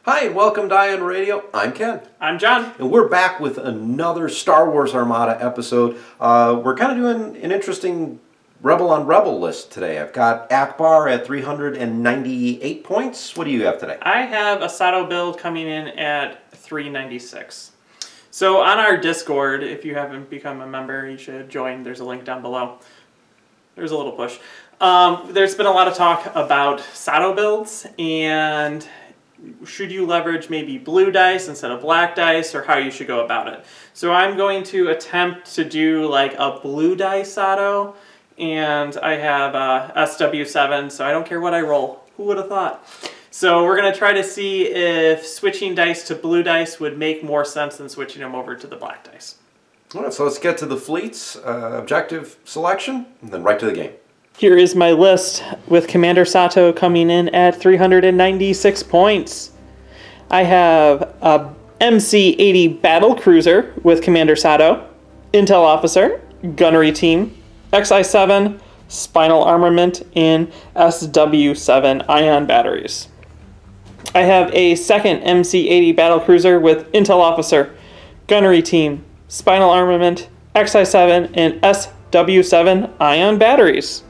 Hi and welcome to Ion Radio. I'm Ken. I'm John. And we're back with another Star Wars Armada episode. We're kind of doing an interesting Rebel on Rebel list today. I've got Ackbar at 398 points. What do you have today? I have a Sato build coming in at 396. So on our Discord, if you haven't become a member, you should join. There's a link down below. There's a little push. There's been a lot of talk about Sato builds and should you leverage maybe blue dice instead of black dice, or how you should go about it. So I'm going to attempt to do like a blue dice Sato, and I have SW7, so I don't care what I roll. Who would have thought? So we're going to try to see if switching dice to blue dice would make more sense than switching them over to the black dice. All right, so let's get to the fleets, objective selection, and then right to the game. Here is my list with Commander Sato coming in at 396 points. I have a MC-80 battle cruiser with Commander Sato, Intel Officer, Gunnery Team, XI-7, Spinal Armament, and SW7 ion batteries. I have a second MC-80 battle cruiser with Intel Officer, Gunnery Team, Spinal Armament, XI-7, and SW7 ion batteries.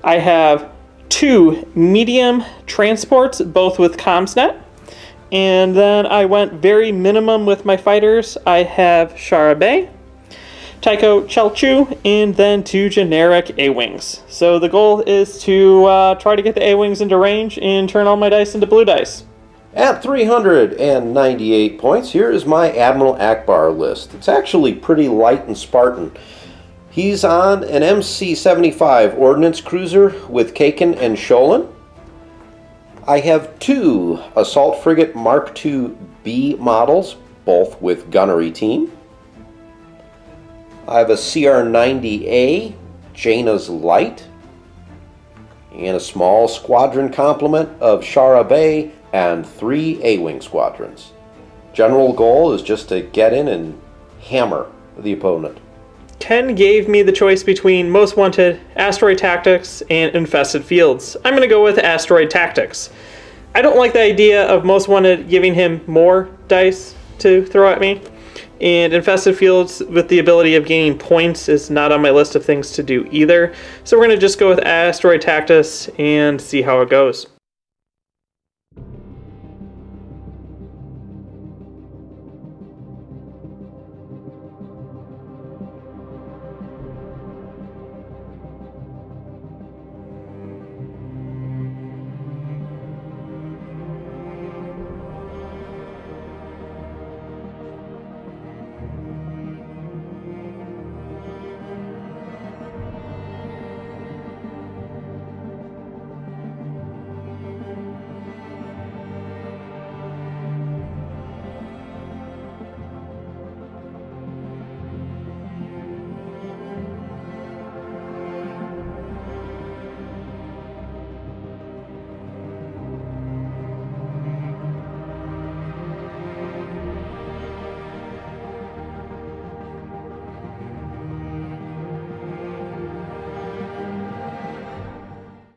I have two medium transports, both with CommsNet. And then I went very minimum with my fighters. I have Shara Bay, Tycho Chelchu, and then two generic A-Wings. So the goal is to try to get the A-Wings into range and turn all my dice into blue dice. At 398 points, here is my Admiral Ackbar list. It's actually pretty light and Spartan. He's on an MC-75 Ordnance cruiser with Caitken and Shollan. I have two Assault Frigate Mk2 B models, both with Gunnery Team. I have a CR90 Jaina's Light, and a small squadron complement of Shara Bay and 3 A-Wing squadrons. General goal is just to get in and hammer the opponent. Ken gave me the choice between Most Wanted, Asteroid Tactics, and Infested Fields. I'm going to go with Asteroid Tactics. I don't like the idea of Most Wanted giving him more dice to throw at me, and Infested Fields with the ability of gaining points is not on my list of things to do either. So we're going to just go with Asteroid Tactics and see how it goes.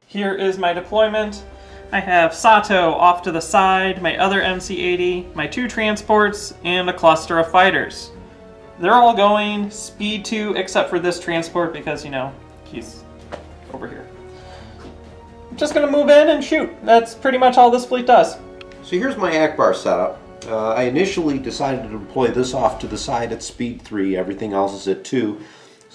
Here is my deployment. I have Sato off to the side, my other MC-80, my two transports, and a cluster of fighters. They're all going speed 2 except for this transport because, you know, he's over here. I'm just gonna move in and shoot. That's pretty much all this fleet does. So here's my Ackbar setup. I initially decided to deploy this off to the side at speed 3, everything else is at 2.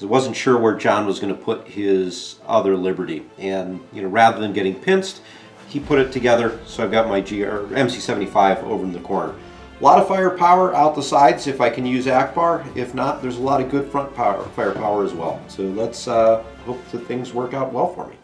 I wasn't sure where John was going to put his other Liberty, and rather than getting pinched, he put it together. So I've got my MC-75 over in the corner. A lot of firepower out the sides if I can use Ackbar. If not, there's a lot of good front firepower as well. So let's hope that things work out well for me.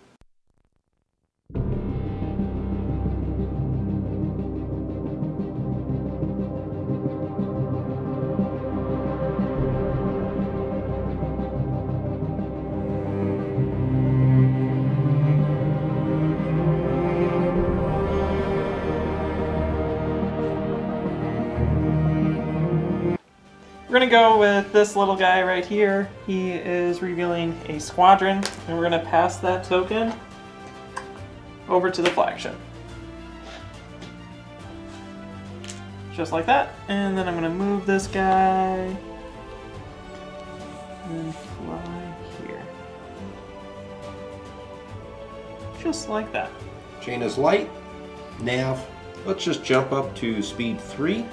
We're going to go with this little guy right here. He is revealing a squadron, and we're going to pass that token over to the flagship. just like that. And then I'm going to move this guy and fly here. Just like that. Jaina's light, nav. Let's just jump up to speed 3.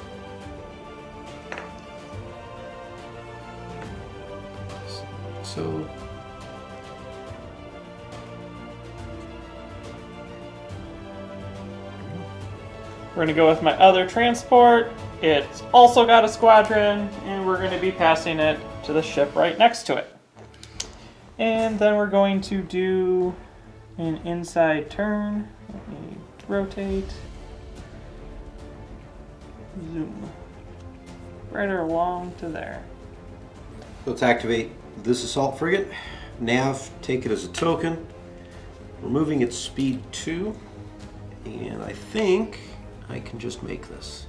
So we're going to go with my other transport. It's also got a squadron, and we're going to be passing it to the ship right next to it. And then we're going to do an inside turn. Let me rotate. Zoom. Right along to there. let's activate this assault frigate. Nav, take it as a token. We're moving its speed 2, and I think I can just make this.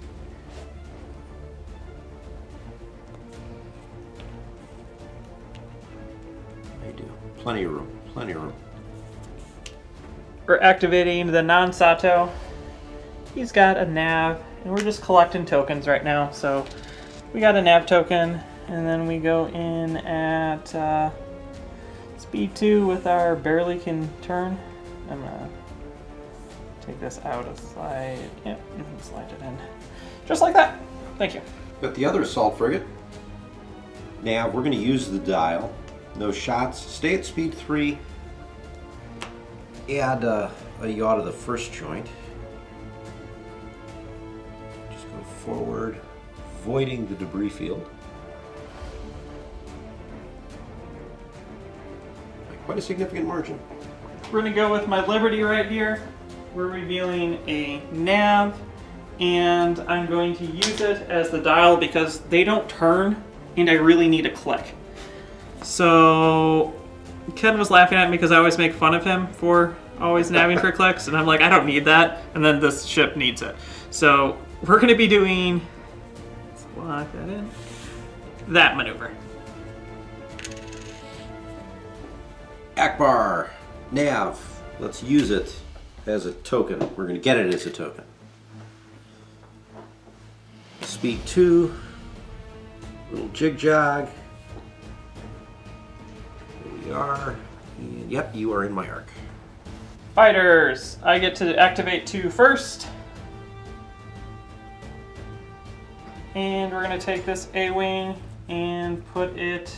I do. Plenty of room. Plenty of room. We're activating the non-Sato. He's got a nav, and we're just collecting tokens right now. So we got a nav token, and then we go in at speed 2 with our barely can turn. I'm gonna take this out of slide. Yep, and slide it in. Just like that. Thank you. Got the other assault frigate. Nav, we're going to use the dial. No shots. Stay at speed 3. Add a yaw to the first joint. Just go forward, voiding the debris field. By quite a significant margin. We're going to go with my Liberty right here. We're revealing a nav, and I'm going to use it as the dial because they don't turn, and I really need a click. So Ken was laughing at me because I always make fun of him for always nabbing for clicks, and I'm like, I don't need that, and then this ship needs it. So we're going to be doing, let's lock that in, that maneuver. Ackbar, nav, let's use it as a token. We're going to get it as a token. Speed 2, little jig jog. Here we are. And yep, you are in my arc. Fighters, I get to activate 2 first. And we're going to take this A-Wing and put it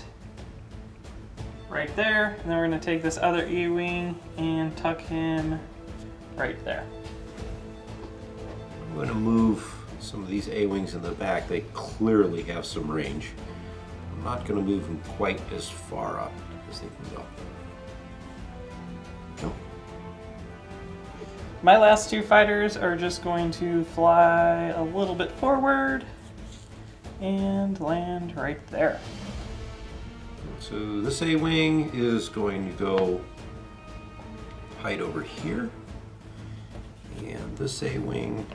right there. And then we're going to take this other E-Wing and tuck him right there. I'm going to move some of these A-Wings in the back. They clearly have some range. I'm not going to move them quite as far up as they can go. Go. My last 2 fighters are just going to fly a little bit forward and land right there. So this A-Wing is going to go hide over here. And this A-Wing,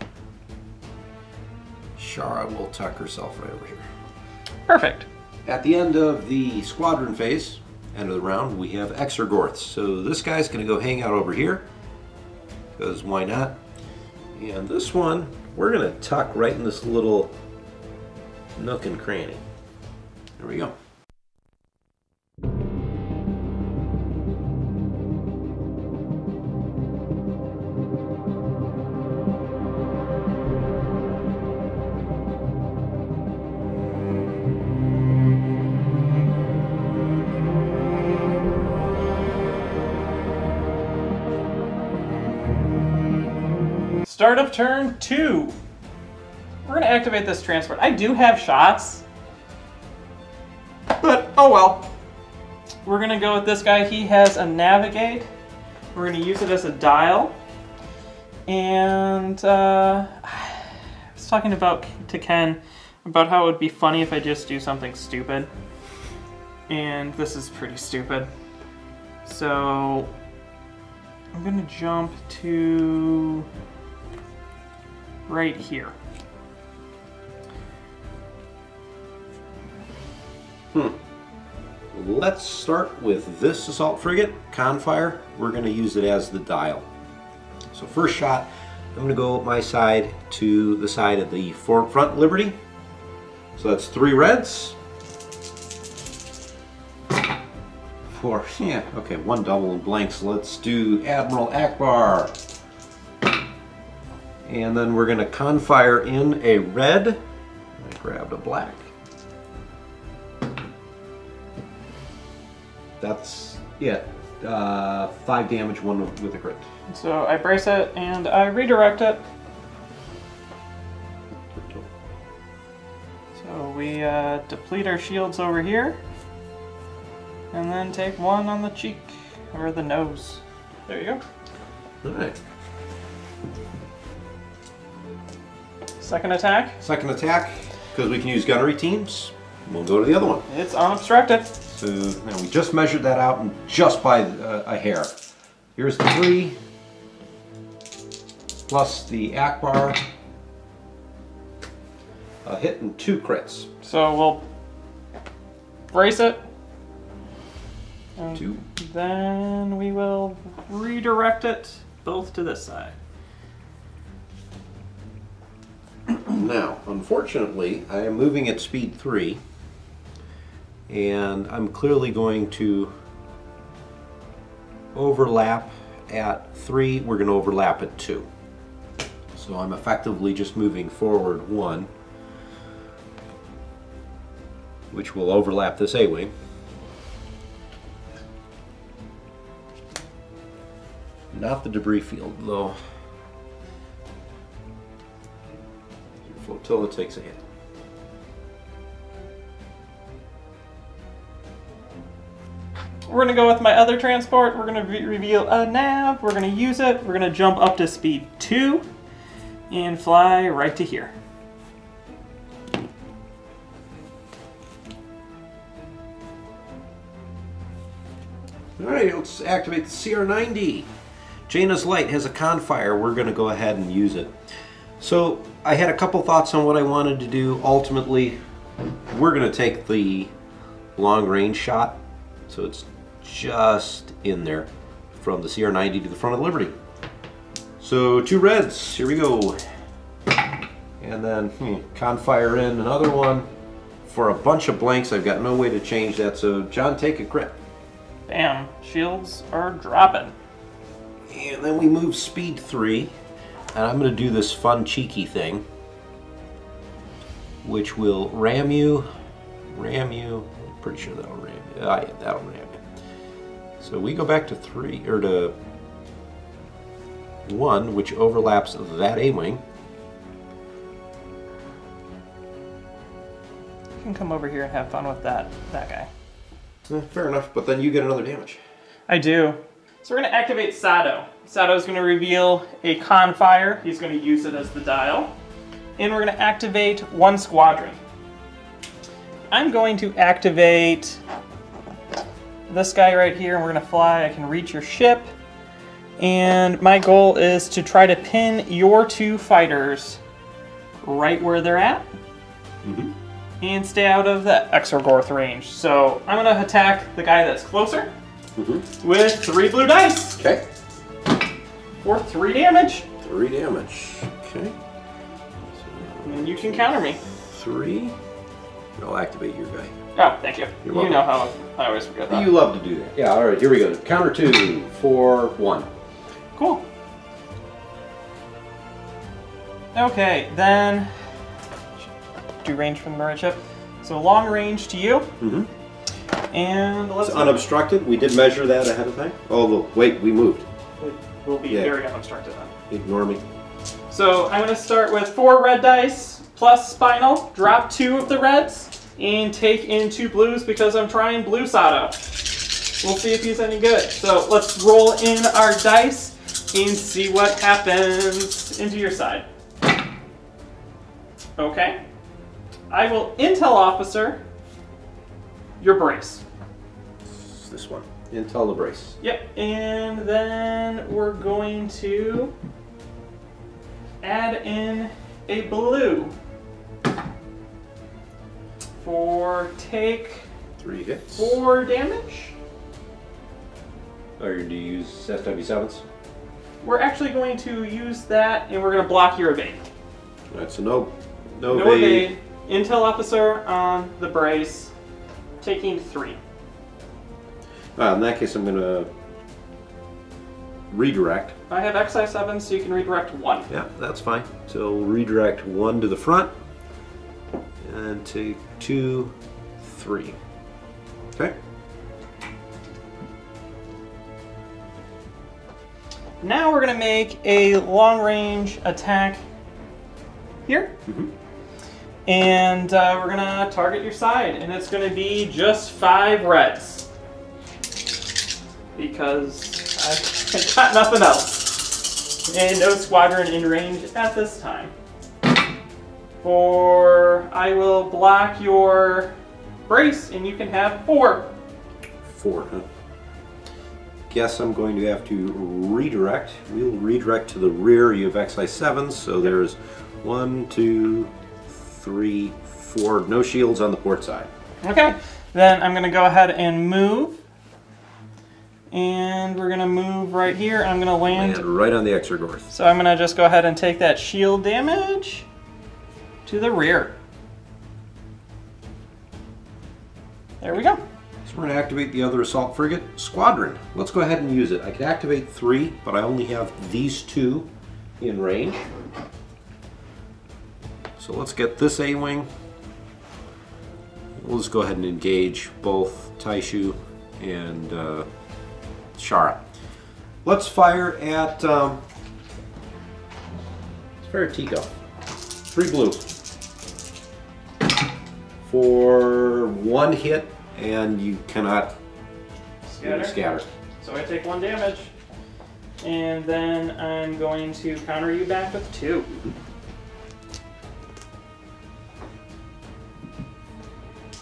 Shara will tuck herself right over here. Perfect. At the end of the squadron phase, end of the round, we have Exergorths. So this guy's going to go hang out over here, because why not? And this one, we're going to tuck right in this little nook and cranny. There we go. Start of turn 2. We're going to activate this transport. I do have shots, but oh well. We're going to go with this guy. He has a navigate. We're going to use it as a dial. And I was talking to Ken about how it would be funny if I just do something stupid. And this is pretty stupid. So I'm going to jump to right here. Let's start with this assault frigate, Confire. We're going to use it as the dial. So first shot, I'm going to go my side to the side of the front Liberty. So that's 3 reds. 4, yeah, okay, 1 double and blanks. Let's do Admiral Ackbar. And then we're going to confire in a red. I grabbed a black. That's it. 5 damage, 1 with a crit. So I brace it and I redirect it. So we deplete our shields over here. And then take 1 on the cheek, or the nose. There you go. Alright. Second attack. Second attack, because we can use gunnery teams. We'll go to the other one. It's unobstructed. So now we just measured that out and just by a hair. Here's the 3, plus the Ackbar. A hit and 2 crits. So we'll brace it. And 2. then we will redirect it both to this side. Now, unfortunately, I am moving at speed 3, and I'm clearly going to overlap at 3. We're going to overlap at 2. So I'm effectively just moving forward 1, which will overlap this A-wing. Not the debris field, though. Your flotilla takes a hit. We're going to go with my other transport. We're going to reveal a nav. We're going to use it. We're going to jump up to speed 2 and fly right to here. Alright, let's activate the CR90. Jaina's light has a confire. We're going to go ahead and use it. So I had a couple thoughts on what I wanted to do. Ultimately, we're going to take the long range shot. So it's just in there from the CR90 to the front of Liberty. So 2 reds. Here we go. And then confire in another one. For a bunch of blanks, I've got no way to change that. So John, take a crit. Bam. Shields are dropping. And then we move speed 3, and I'm going to do this fun cheeky thing, which will ram you, I'm pretty sure that'll ram you, yeah, that'll ram you. So we go back to 3, or to 1, which overlaps that A-wing. You can come over here and have fun with that guy. Fair enough, but then you get another damage. I do. So we're going to activate Sato. Sato's going to reveal a confire. He's going to use it as the dial. And we're going to activate 1 squadron. I'm going to activate this guy right here, and we're going to fly. I can reach your ship. And my goal is to try to pin your 2 fighters right where they're at. Mm-hmm. And stay out of the Exorgorth range. So I'm going to attack the guy that's closer. Mm-hmm. With 3 blue dice. Okay. For 3 damage. 3 damage. Okay. And then you can counter me. 3. I'll activate your guy. Oh, thank you. You're You welcome. know how I always forget that. You love to do that. Yeah, alright, here we go. Counter 2 for 1. Cool. Okay, then do range from the right ship. So long range to you. Mm-hmm. And let's It's unobstructed. We did measure that ahead of time. Oh, look, wait, we moved. We'll be Yeah. very unobstructed then. Ignore me. So I'm going to start with 4 red dice plus spinal, drop 2 of the reds, and take in 2 blues because I'm trying blue Sato. We'll see if he's any good. So let's roll in our dice and see what happens into your side. Okay. I will intel officer your brace. It's this one. Intel the brace. Yep, and then we're going to add in a blue for take 3 hits. 4 damage. Or do you use SW7s? we're actually going to use that, and we're going to block your evade. All right, so no evade. Intel officer on the brace, taking 3. In that case, I'm going to redirect. I have XI7, so you can redirect 1. Yeah, that's fine. So we'll redirect 1 to the front, and take 2, 3. Okay. Now we're going to make a long-range attack here. And we're going to target your side, and it's going to be just 5 reds. Because I've got nothing else. And no squadron in range at this time. I will block your brace, and you can have 4. 4, huh? Guess I'm going to have to redirect. We'll redirect to the rear. You have XI7s, so there's 1, 2, 3, 4. No shields on the port side. Okay, then I'm going to go ahead and move. And we're going to move right here. I'm going to land right on the Exergorth. So I'm going to just go ahead and take that shield damage to the rear. There we go. So we're going to activate the other assault frigate squadron. Let's go ahead and use it. I could activate 3, but I only have these 2 in range. So let's get this A-wing. We'll just go ahead and engage both Taishu and Shara. Let's fire at Tico. 3 blue. For 1 hit, and you cannot scatter. So I take 1 damage, and then I'm going to counter you back with 2.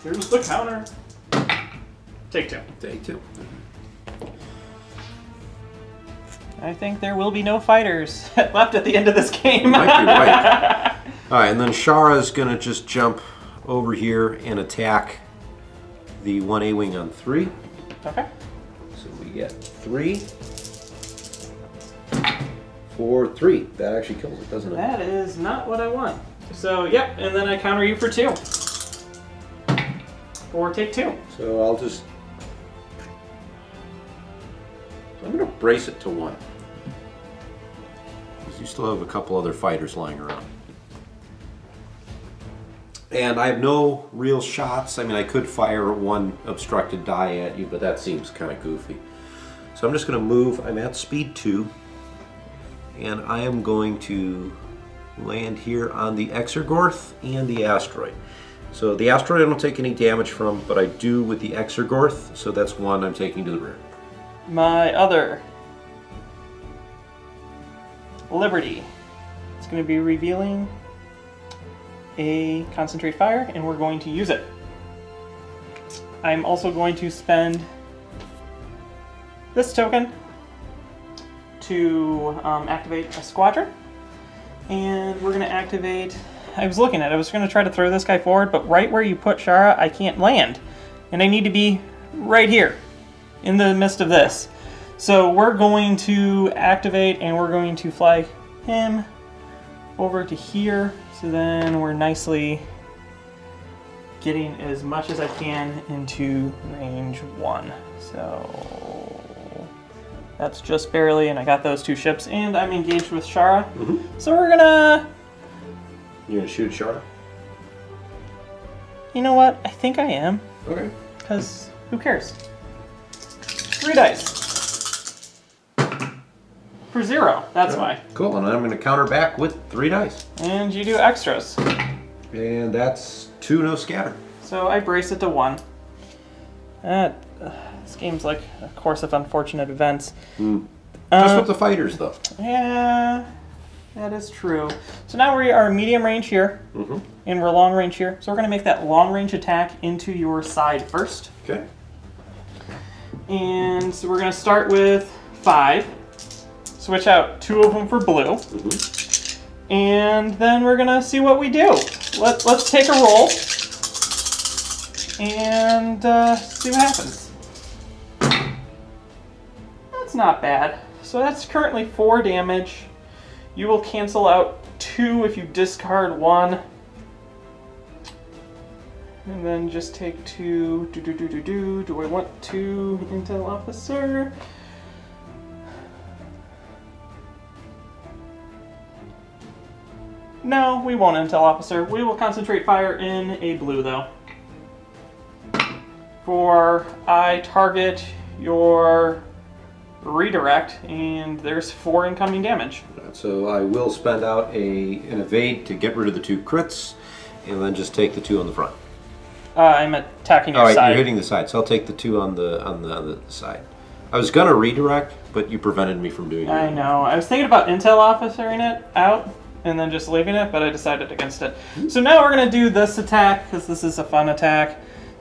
Here's the counter. Take 2. Take 2. I think there will be no fighters left at the end of this game. Might be right. All right, and then Shara's going to just jump over here and attack the 1 A-wing on 3. Okay. So we get 3, 4, 3. That actually kills it, doesn't it? That is not what I want. So, yep, and then I counter you for 2. Or take 2. So I'll just... I'm going to brace it to 1. Because you still have a couple other fighters lying around. And I have no real shots. I mean, I could fire 1 obstructed die at you, but that seems kind of goofy. So I'm just going to move. I'm at speed 2. And I am going to land here on the Exergorth and the asteroid. So the asteroid I don't take any damage from, but I do with the Exergorth. So that's 1 I'm taking to the rear. My other Liberty. It's going to be revealing a concentrate fire, and we're going to use it. I'm also going to spend this token to activate a squadron, and we're going to activate... I was looking at it, I was going to try to throw this guy forward, but right where you put Shara, I can't land. And I need to be right here, in the midst of this. So we're going to activate, and we're going to fly him over to here. So then we're nicely getting as much as I can into range 1. So that's just barely, and I got those 2 ships, and I'm engaged with Shara. So we're gonna... You're gonna shoot Shara? You know what? I think I am. Okay. Because who cares? 3 dice. For 0, that's why. Cool, and I'm going to counter back with 3 dice. And you do extras. And that's 2 no scatter. So I brace it to 1. This game's like a course of unfortunate events. Just with the fighters, though. Yeah, that is true. So now we are medium range here, and we're long range here. So we're going to make that long range attack into your side first. Okay. And so we're going to start with 5. Switch out 2 of them for blue. And then we're going to see what we do. Let's take a roll and see what happens. That's not bad. So that's currently 4 damage. You will cancel out 2 if you discard 1. And then just take 2. Do I want 2 intel officer? No, we won't intel officer. We will concentrate fire in a blue though. For I target your redirect, and there's 4 incoming damage. So I will spend out an evade to get rid of the 2 crits, and then just take the 2 on the front. I'm attacking your side. All right, you're hitting the side, so I'll take the 2 on the side. I was gonna redirect, but you prevented me from doing it. I know. I was thinking about intel officering it out and then just leaving it, but I decided against it. So now we're gonna do this attack because this is a fun attack,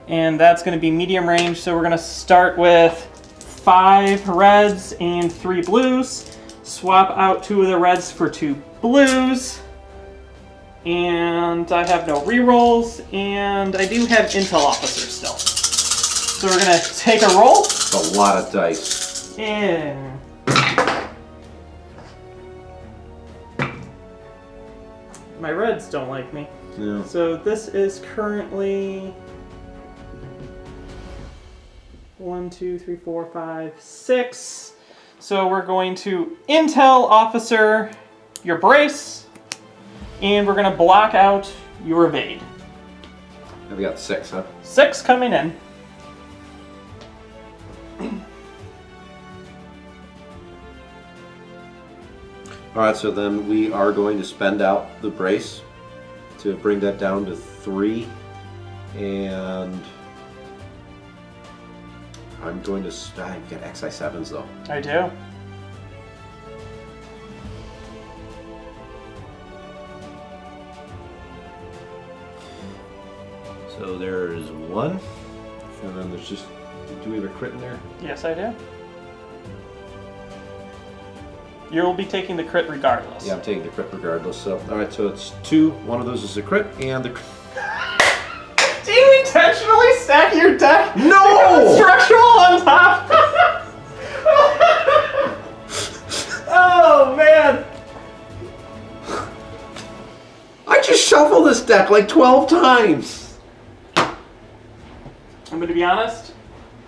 and that's gonna be medium range. So we're gonna start with 5 reds and 3 blues. Swap out 2 of the reds for 2 blues. And I have no rerolls, and I do have intel officer still. So we're gonna take a roll. It's a lot of dice. Yeah. My reds don't like me. Yeah. So this is currently 1, 2, 3, 4, 5, 6. So we're going to intel officer your brace, and we're going to block out your evade. I've got 6, huh? 6 coming in. Alright, so then we are going to spend out the brace to bring that down to 3. And I'm going to... I've got XI7s though. I do. So there's 1. And then there's just... Do we have a crit in there? Yes, I do. You'll be taking the crit regardless. Yeah, I'm taking the crit regardless. So, alright, so it's 2. One of those is a crit, and the... Do you intentionally stack your deck? No! Structural on top! Oh, man! I just shuffled this deck like 12 times! I'm gonna be honest,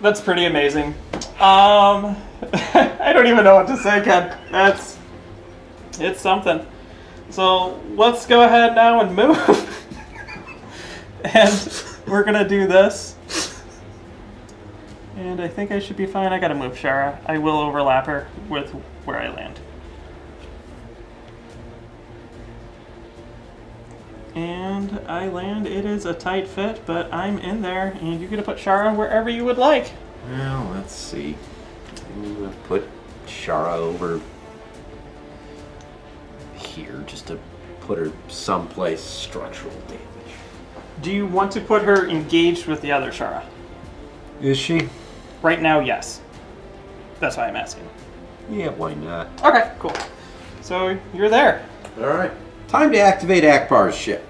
that's pretty amazing. I don't even know what to say, Ken. It's something. So let's go ahead now and move. And we're gonna do this. And I think I should be fine. I gotta move Shara. I will overlap her with where I land. And I land. It is a tight fit, but I'm in there, and you get to put Shara wherever you would like. Well, let's see. I'm gonna put Shara over here just to put her someplace structural damage. Do you want to put her engaged with the other Shara? Is she? Right now, yes. That's why I'm asking. Yeah, why not? Okay, cool. So you're there. Alright. Time to activate Ackbar's ship.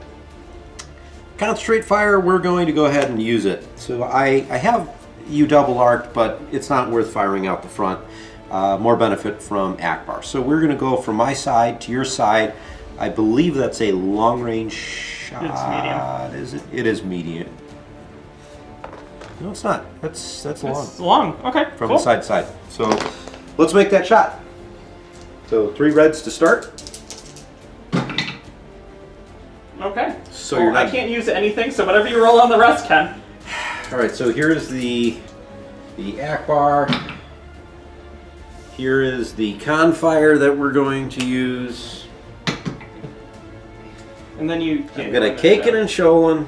Concentrate fire, we're going to go ahead and use it. So I have you double arced, but it's not worth firing out the front. More benefit from Ackbar. So we're going to go from my side to your side. I believe that's a long range shot. It's medium. Is it? It is medium. No, it's not. That's long. It's long. Okay, From cool. the side to side. So let's make that shot. So 3 reds to start. Okay. So well, you're not... I can't use anything, so whatever you roll on the rest, Ken. Alright, so here's the Ackbar. Here is the Confire that we're going to use. And then you... I've got a Caitken and Shollan.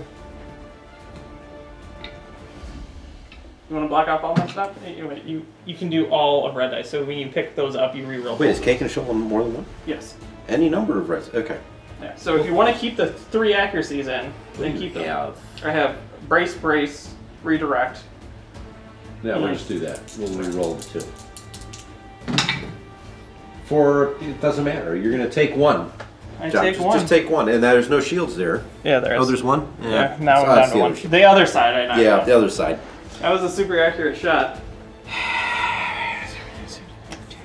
You want to block off all my stuff? You can do all of red dice, so when you pick those up, you reroll. Wait, is Caitken and Shollan more than 1? Yes. Any number of reds. Okay. Yeah. So if you want to keep the 3 accuracies in, then keep them. Yeah. I have brace, brace, redirect. Yeah, we'll just do that. We'll re-roll the 2. It doesn't matter. You're going to take 1. I take 1. Just take 1, and there's no shields there. Yeah, there is. Oh, there's 1? Yeah, now So I'm that's down to 1. other The other side, I know. Yeah, the other side. That was a super accurate shot.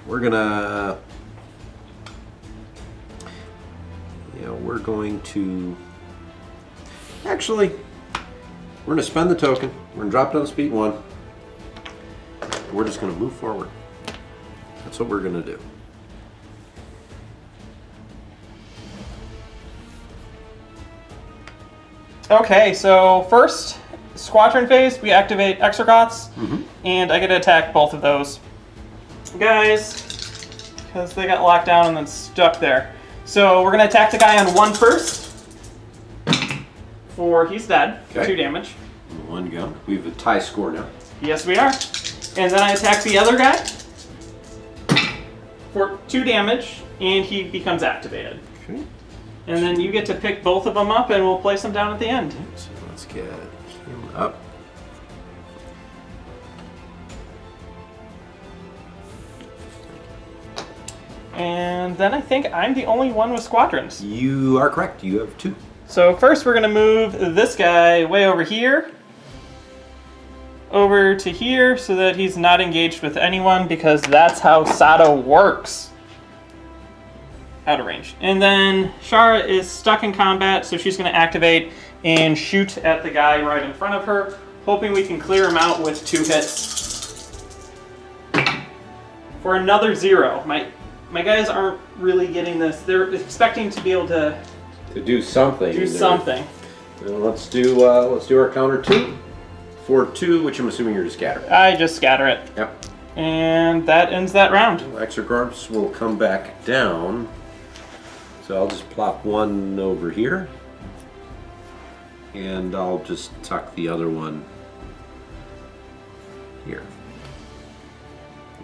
we're gonna, we're going to, actually, we're gonna spend the token. We're gonna drop down to speed 1. We're just gonna move forward. That's what we're gonna do. Okay, so first, squadron phase, we activate Exergoths, and I get to attack both of those guys, because they got locked down and then stuck there. So we're going to attack the guy on 1 first, for he's dead, okay. 2 damage. 1 gun. We have a tie score now. Yes, we are. And then I attack the other guy for 2 damage, and he becomes activated. Okay. And then you get to pick both of them up, and we'll place them down at the end. So let's get him up. And then I think I'm the only one with squadrons. You are correct. You have 2. So first we're going to move this guy way over here. Over to here so that he's not engaged with anyone, because that's how Sato works. Out of range. And then Shara is stuck in combat, so she's going to activate and shoot at the guy right in front of her, hoping we can clear him out with 2 hits. For another 0. My guys aren't really getting this. They're expecting to be able to do something. Do something. Well, let's do our counter 2 for 2, which I'm assuming you're just scattering. I just scatter it. Yep. And that ends that round. Exerguards will come back down. So I'll just plop 1 over here, and I'll just tuck the other one here.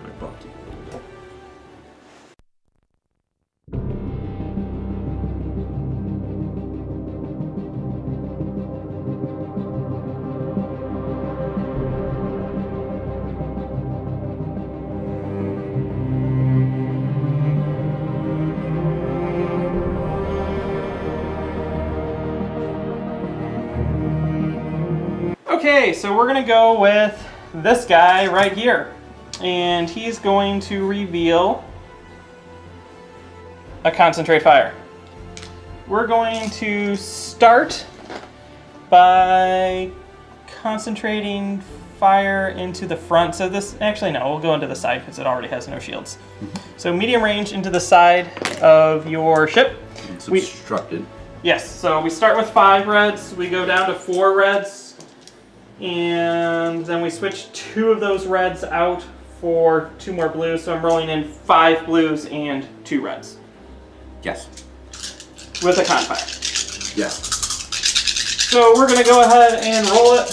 I bumped it a little bit. Okay, so we're going to go with this guy right here. And he's going to reveal a concentrate fire. We're going to start by concentrating fire into the front. So this, actually no, we'll go into the side because it already has no shields. So medium range into the side of your ship. It's obstructed. Yes, so we start with 5 reds, we go down to 4 reds. And then we switch 2 of those reds out for 2 more blues, so I'm rolling in 5 blues and 2 reds. Yes. With a confire. Yes. So we're going to go ahead and roll it.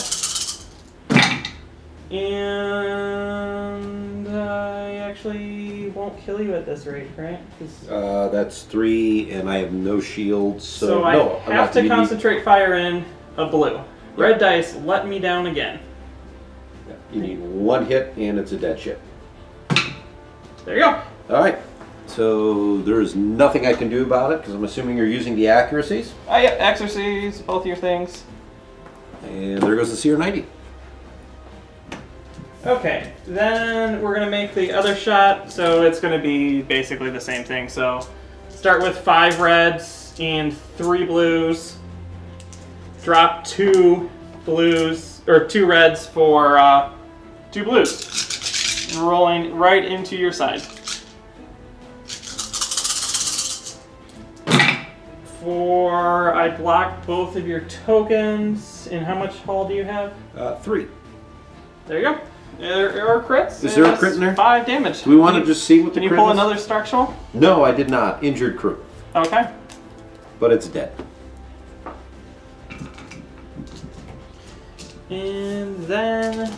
And I actually won't kill you at this rate, right? That's 3, and I have no shields, so no, I have to concentrate fire in a blue. Red dice let me down again. You need 1 hit, and it's a dead ship. There you go. All right. So there's nothing I can do about it, because I'm assuming you're using the accuracies. Yep, accuracies, both your things. And there goes the CR90. Okay, then we're going to make the other shot, so it's going to be basically the same thing. So start with 5 reds and 3 blues. Drop 2 blues, or 2 reds for 2 blues. And rolling right into your side. I blocked both of your tokens. And how much hull do you have? 3. There you go. There are crits. Is there a crit in there? 5 damage. Do we want to just see what the crit is? Can you pull another structural? No, I did not. Injured crew. Okay. But it's dead. And then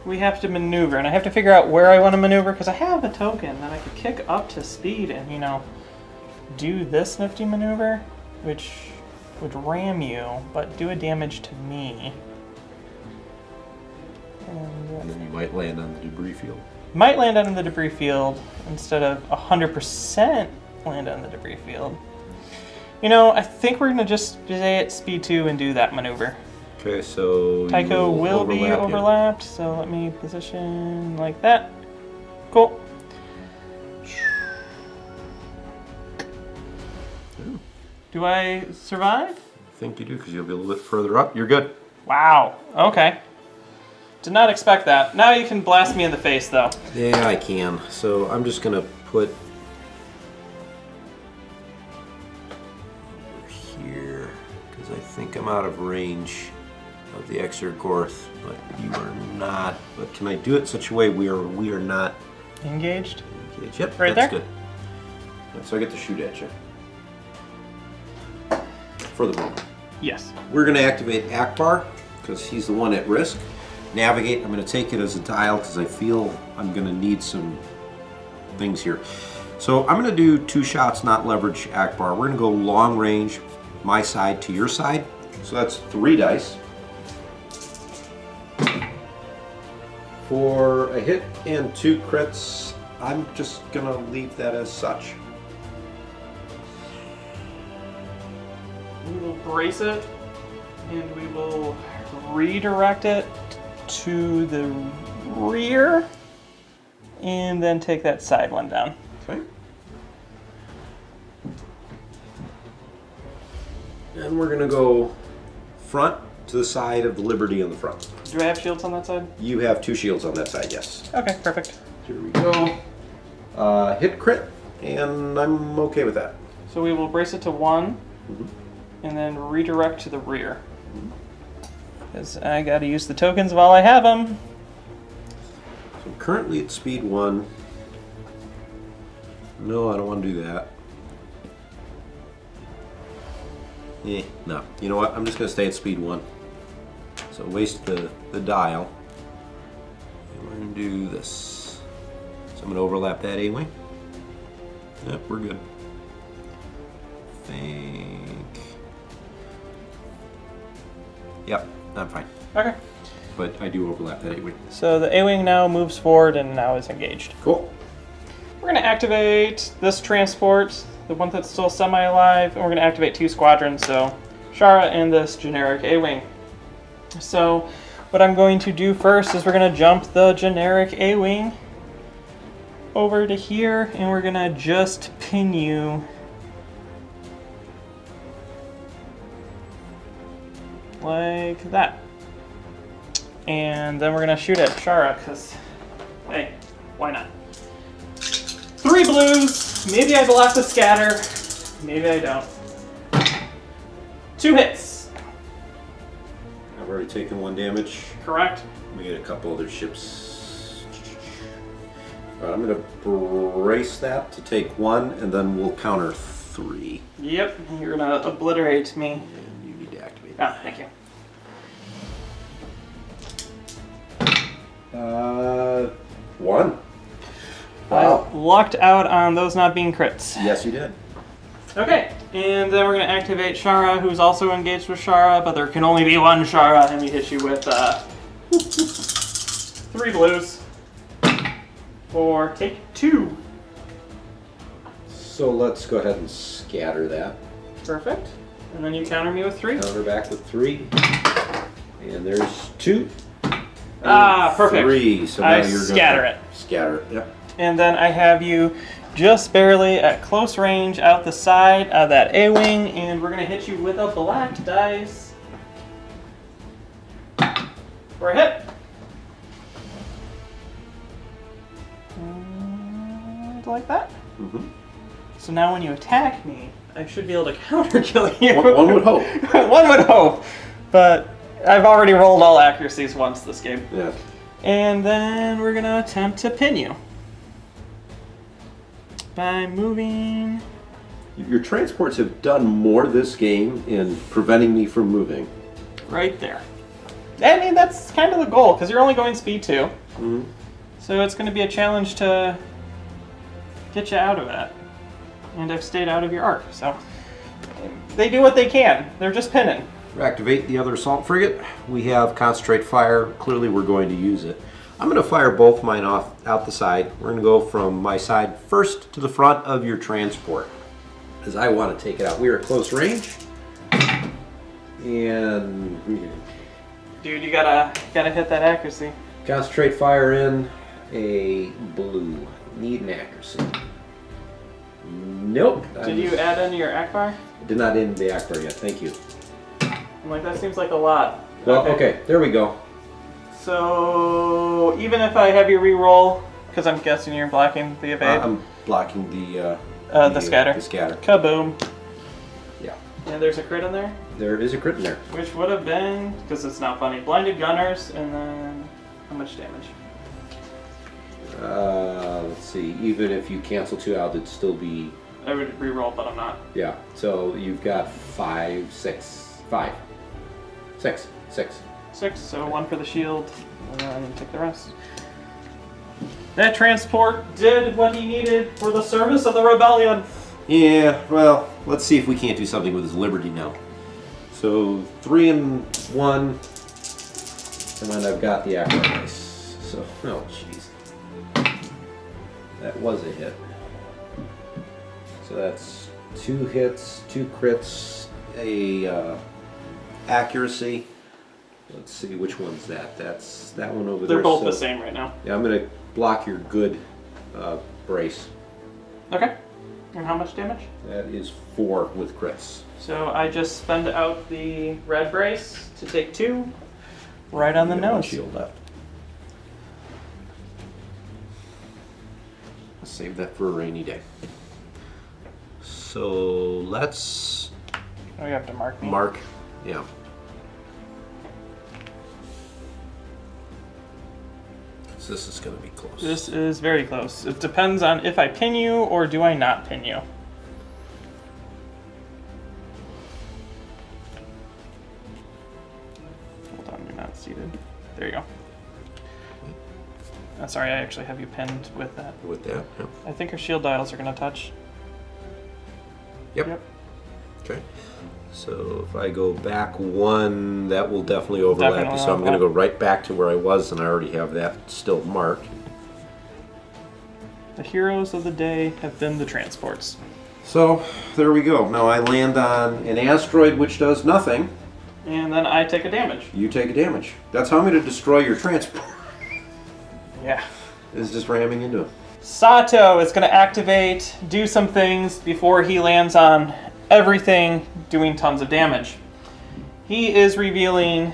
we have to maneuver, and I have to figure out where I want to maneuver because I have a token that I could kick up to speed and, you know, do this nifty maneuver, which would ram you, but do a damage to me. And you might land on the debris field. Might land on the debris field instead of 100% land on the debris field. You know, I think we're going to just stay at speed 2 and do that maneuver. Okay, so Tycho will be overlapped, so let me position like that. Cool. Yeah. Do I survive? I think you do, because you'll be a little bit further up. You're good. Wow. Okay. Did not expect that. Now you can blast me in the face, though. Yeah, I can. So I'm just going to put over here, because I think I'm out of range of the Exergorth, but you are not. But can I do it in such a way we are not engaged? Engaged. Yep, right that's there. Good. So I get to shoot at you. For the moment. Yes. We're going to activate Ackbar, because he's the one at risk. Navigate, I'm going to take it as a dial, because I feel I'm going to need some things here. So I'm going to do 2 shots, not leverage Ackbar. We're going to go long range, my side to your side. So that's 3 dice. For a hit and 2 crits, I'm just going to leave that as such. We will brace it, and we will redirect it to the rear, and then take that side one down. Okay. And we're going to go front to the side of the Liberty on the front. Do I have shields on that side? You have 2 shields on that side, yes. Okay, perfect. Here we go. Hit crit, and I'm okay with that. So we will brace it to 1, and then redirect to the rear. Because I gotta use the tokens while I have them. So I'm currently at speed 1. No, I don't want to do that. No. You know what? I'm just going to stay at speed 1. So waste the dial. And we're going to do this. So I'm going to overlap that A-wing. Yep, we're good. Yep, I'm fine. Okay. But I do overlap that A-wing. So the A-wing now moves forward and now is engaged. Cool. We're going to activate this transport, the one that's still semi-alive, and we're going to activate 2 squadrons, so Shara and this generic A-wing. So what I'm going to do first is we're going to jump the generic A-wing over to here, and we're going to just pin you like that. And then we're going to shoot at Shara, because, hey, why not? 3 blues. Maybe I will have to scatter. Maybe I don't. 2 hits. I've already taken 1 damage. Correct. We get a couple other ships. All right, I'm going to brace that to take 1, and then we'll counter 3. Yep, you're going to obliterate me. And you need to activate Ah, thank you. 1. Wow. I lucked out on those not being crits. Yes, you did. Okay, and then we're going to activate Shara, who's also engaged with Shara, but there can only be 1 Shara, and we hit you with 3 blues for take 2. So let's go ahead and scatter that. Perfect. And then you counter me with 3. Counter back with 3. And there's 2. Ah, perfect. 3. So now I you're scatter it. Scatter it, yep. And then I have you just barely at close range out the side of that A-wing, and we're going to hit you with a black dice for a hit. And like that. So now when you attack me, I should be able to counter kill you. One would hope. One would hope. But I've already rolled all accuracies once this game. Yeah. And then we're going to attempt to pin you by moving. Your transports have done more this game in preventing me from moving. Right there. I mean, that's kind of the goal, because you're only going speed 2. So it's going to be a challenge to get you out of that. And I've stayed out of your arc, so they do what they can. They're just pinning. Activate the other assault frigate. We have concentrate fire. Clearly we're going to use it. I'm going to fire both mine off out the side. We're going to go from my side first to the front of your transport, because I want to take it out. We are at close range. And dude, you gotta hit that accuracy. Concentrate fire in a blue. Need an accuracy. Nope. Did you add in your Ackbar? Did not end the Ackbar yet, thank you. I'm like, that seems like a lot. Well, okay, there we go. So, even if I have you re-roll, because I'm guessing you're blocking the evade? I'm blocking the scatter. The scatter. Kaboom. Yeah. And there's a crit in there? There is a crit in there. Which would have been, because it's not funny, blinded gunners, and then how much damage? Let's see, even if you cancel 2 out, it'd still be... I would re-roll, but I'm not. Yeah, so you've got 5, 6, 5. 6. 6, so 1 for the shield, and then take the rest. That transport did what he needed for the service of the rebellion. Yeah, well, let's see if we can't do something with his liberty now. So 3 and 1, and then I've got the Ackbar dice. So, oh jeez, that was a hit. So that's 2 hits, 2 crits, a accuracy. Let's see which one's that. That's that one over there. They're both the same right now. Yeah, I'm gonna block your good brace. Okay. And how much damage? That is 4 with crits. So I just spend out the red brace to take 2, right on the nose. 1 shield left. Let's save that for a rainy day. So let's... Oh, you have to mark me. Mark, yeah. So this is going to be close. This is very close. It depends on if I pin you or do I not pin you. Hold on, you're not seated. There you go. Sorry, I actually have you pinned with that. With that, yeah. I think our shield dials are going to touch. Yep. Okay. So if I go back 1, that will definitely overlap. So I'm going to go right back to where I was, and I already have that still marked. The heroes of the day have been the transports. So there we go. Now I land on an asteroid which does nothing. And then I take a damage. You take a damage. That's how I'm going to destroy your transport. Yeah. Is just ramming into him. Sato is going to activate, do some things before he lands on everything, doing tons of damage. He is revealing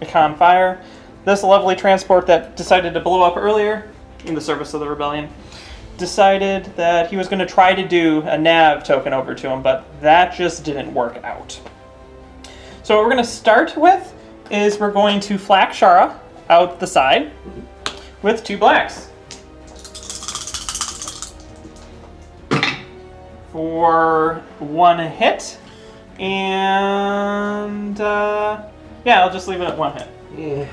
a Confire. This lovely transport that decided to blow up earlier in the service of the rebellion decided that he was going to try to do a nav token over to him, but that just didn't work out. So what we're going to start with is we're going to flak Shara out the side with 2 blacks. For 1 hit, and yeah, I'll just leave it at 1 hit. Yeah.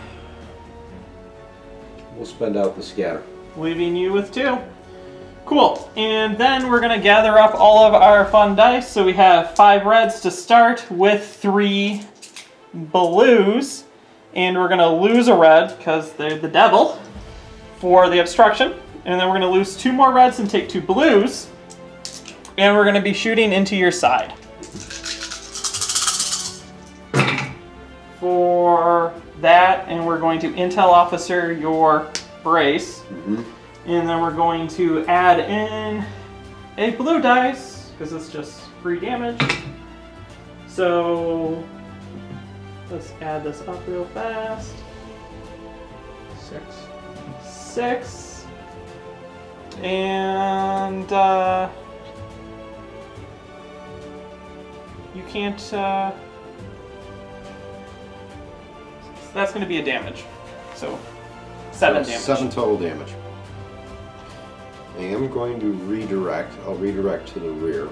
We'll spend out the scatter. Leaving you with 2. Cool, and then we're going to gather up all of our fun dice. So we have 5 reds to start with 3 blues, and we're going to lose a red because they're the devil for the obstruction, and then we're going to lose 2 more reds and take 2 blues. And we're going to be shooting into your side. For that, and we're going to intel officer your brace. And then we're going to add in a blue dice, because it's just free damage. So let's add this up real fast. 6. And you can't, that's going to be a damage. So, 7 damage. 7 total damage. I am going to redirect. I'll redirect to the rear.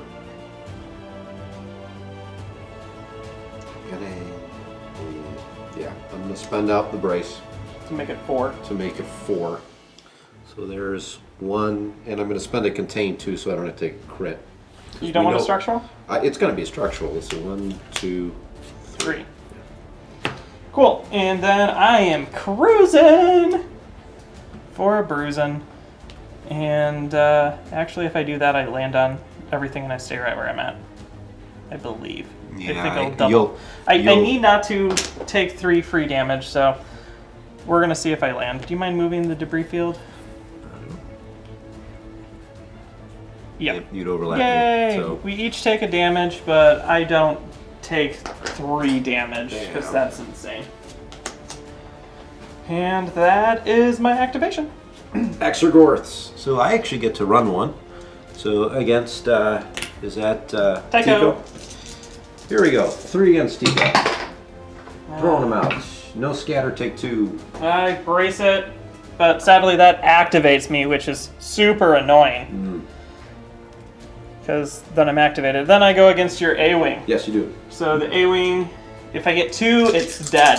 Yeah, I'm going to spend out the brace. To make it 4. To make it 4. So there's 1, and I'm going to spend a contain too, so I don't have to take a crit. You don't want a structural? It's going to be a structural. Let's see, 1, 2, 3. Cool. And then I am cruising for a bruising. And actually, if I do that, I land on everything and I stay right where I'm at. I believe. Yeah, I think I'll double. I need not to take 3 free damage, so we're going to see if I land. Do you mind moving the debris field? Yep. You'd overlap. Yay! So. We each take a damage, but I don't take 3 damage, because that's insane. And that is my activation. Exergorths. So I actually get to run one. So against, is that Tycho? Here we go. 3 against Tycho. Throwing them out. No scatter, take 2. I brace it, but sadly that activates me, which is super annoying. Because then I'm activated. Then I go against your A-Wing. Yes, you do. So the A-Wing, if I get 2, it's dead.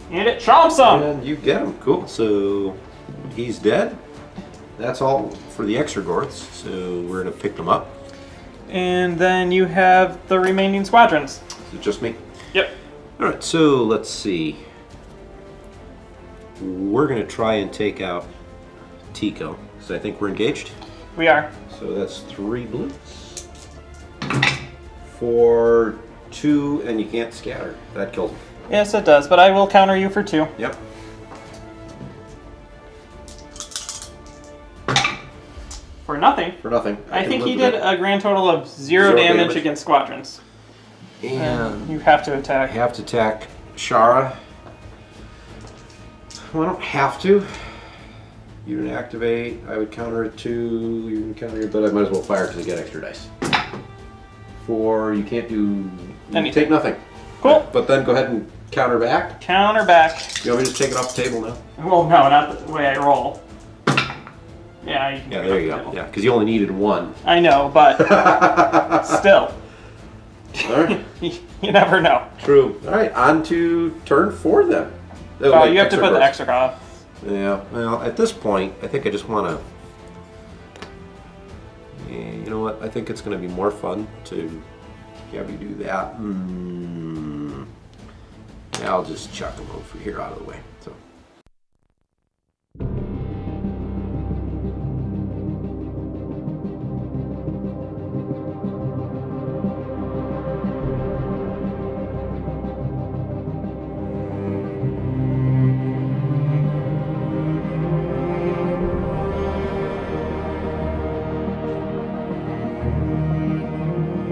And it chomps him! And you get him. Cool. So he's dead. That's all for the Exergorths. So we're going to pick them up. And then you have the remaining squadrons. Is it just me? Yep. Alright, so let's see. We're going to try and take out Tico. So I think we're engaged. We are. So that's 3 blue. For 2, and you can't scatter. That kills him. Yes, it does, but I will counter you for 2. Yep. For nothing. For nothing. I think he did a grand total of 0 damage against squadrons. And you have to attack. I have to attack Shara. Well, I don't have to. You didn't activate. I would counter it too. You can counter it, but I might as well fire because I get extra dice. For you can't do anything. Take nothing. Cool. But then go ahead and counter back. Counter back. You want me to just take it off the table now? Well, no, not the way I roll. Yeah, you can yeah, there you go. Yeah, because you only needed 1. I know, but still. All right. You never know. True. All right, on to turn 4 then. Oh, you have to put the extra off. Yeah, well, at this point, I think I just want to... you know what? I think it's going to be more fun to have you do that. Yeah, I'll just chuck them over here out of the way. So.